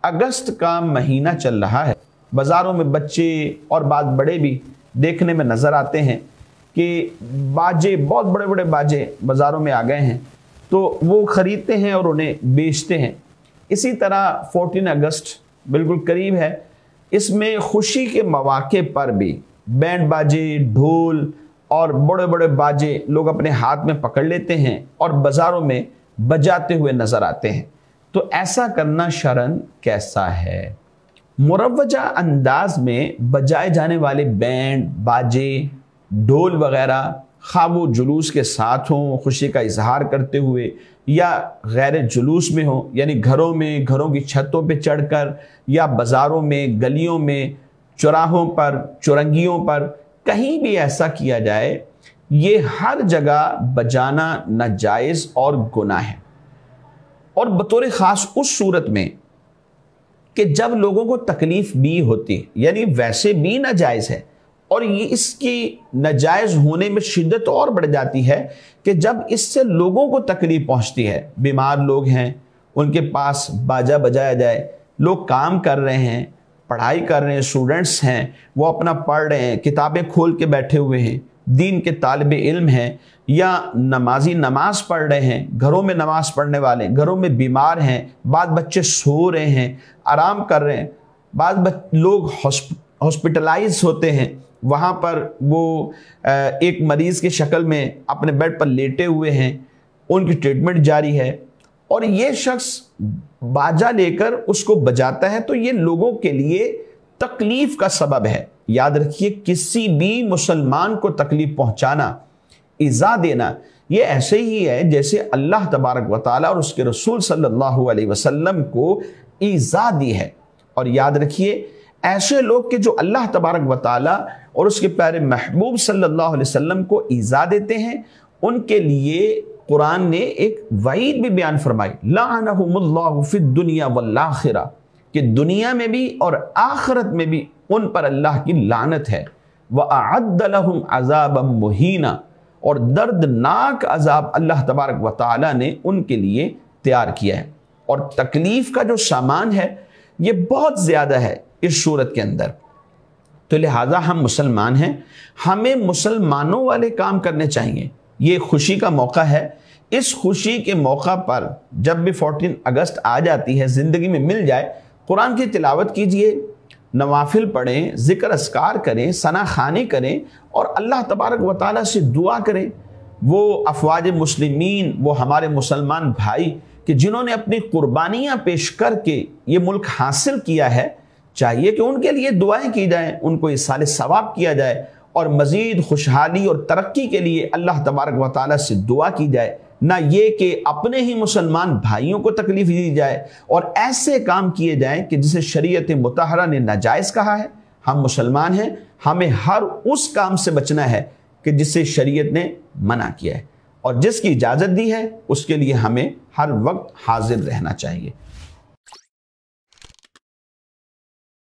अगस्त का महीना चल रहा है। बाज़ारों में बच्चे और बाद बड़े भी देखने में नज़र आते हैं कि बाजे, बहुत बड़े बड़े बाजे बाज़ारों में आ गए हैं, तो वो ख़रीदते हैं और उन्हें बेचते हैं। इसी तरह 14 अगस्त बिल्कुल करीब है। इसमें खुशी के मौके पर भी बैंड बाजे, ढोल और बड़े बड़े बाजे लोग अपने हाथ में पकड़ लेते हैं और बाज़ारों में बजाते हुए नज़र आते हैं। तो ऐसा करना शरन कैसा है? मुरव्वजा अंदाज में बजाए जाने वाले बैंड बाजे, ढोल वगैरह, खा वो जुलूस के साथ हों, खुशी का इजहार करते हुए, या गैर जुलूस में हो, यानी घरों में, घरों की छतों पे चढ़कर, या बाज़ारों में, गलियों में, चौराहों पर, चौरंगियों पर, कहीं भी ऐसा किया जाए, ये हर जगह बजाना नाजायज़ और गुनाह है। और बतौर ख़ास उस सूरत में कि जब लोगों को तकलीफ़ भी होती है, यानी वैसे भी नाजायज़ है, और ये इसकी नाजायज़ होने में शिद्दत और बढ़ जाती है कि जब इससे लोगों को तकलीफ़ पहुंचती है। बीमार लोग हैं, उनके पास बाजा बजाया जाए, लोग काम कर रहे हैं, पढ़ाई कर रहे हैं, स्टूडेंट्स हैं, वो अपना पढ़ रहे हैं, किताबें खोल के बैठे हुए हैं, दीन के तालिब इल्म हैं, या नमाजी नमाज पढ़ रहे हैं, घरों में नमाज पढ़ने वाले, घरों में बीमार हैं, बाद बच्चे सो रहे हैं, आराम कर रहे हैं, बाद लोग हॉस्पिटलाइज होते हैं, वहाँ पर वो एक मरीज़ की शक्ल में अपने बेड पर लेटे हुए हैं, उनकी ट्रीटमेंट जारी है, और ये शख्स बाजा लेकर उसको बजाता है, तो ये लोगों के लिए तकलीफ़ का सबब है। याद रखिए, किसी भी मुसलमान को तकलीफ़ पहुँचाना, इज़ा देना, ये ऐसे ही है जैसे अल्लाह तबारक व तआला और उसके रसूल सल्लल्लाहु अलैहि वसल्लम को इज़ा दी है। और याद रखिए, ऐसे लोग के जो अल्लाह तबारक व तआला और उसके प्यारे महबूब सल्लल्लाहु अलैहि वसल्लम को इज़ा देते हैं, उनके लिए कुरान ने एक वईद भी बयान फरमाई, लअनहुमुल्लाहु फिद दुनिया वल आखिरा, कि दुनिया में भी और आखिरत में भी उन पर अल्लाह की लानत है। व अअद्द लहुम अज़ाबम मुहीना, और दर्दनाक अजाब अल्लाह तबारक व तआला ने उनके लिए तैयार किया है। और तकलीफ़ का जो सामान है ये बहुत ज़्यादा है इस सूरत के अंदर। तो लिहाजा हम मुसलमान हैं, हमें मुसलमानों वाले काम करने चाहिए। ये खुशी का मौका है, इस खुशी के मौका पर जब भी 14 अगस्त आ जाती है, ज़िंदगी में मिल जाए, कुरान की तिलावत कीजिए, नवाफिल पढ़ें, ज़िक्र अस्कार करें, सना खानी करें, और अल्लाह तबारक व तआला से दुआ करें। वो अफवाज मुस्लिमीन, वो हमारे मुसलमान भाई कि जिन्होंने अपनी कुर्बानियाँ पेश करके ये मुल्क हासिल किया है, चाहिए कि उनके लिए दुआएं की जाएं, उनको इसाले सवाब किया जाए, और मज़ीद खुशहाली और तरक्की के लिए अल्लाह तबारक व तआला से दुआ की जाए, ना ये कि अपने ही मुसलमान भाइयों को तकलीफ़ दी जाए और ऐसे काम किए जाएं कि जिसे शरीयत मुतहरा ने नाजायज़ कहा है। हम मुसलमान हैं, हमें हर उस काम से बचना है कि जिसे शरीयत ने मना किया है, और जिसकी इजाज़त दी है उसके लिए हमें हर वक्त हाजिर रहना चाहिए।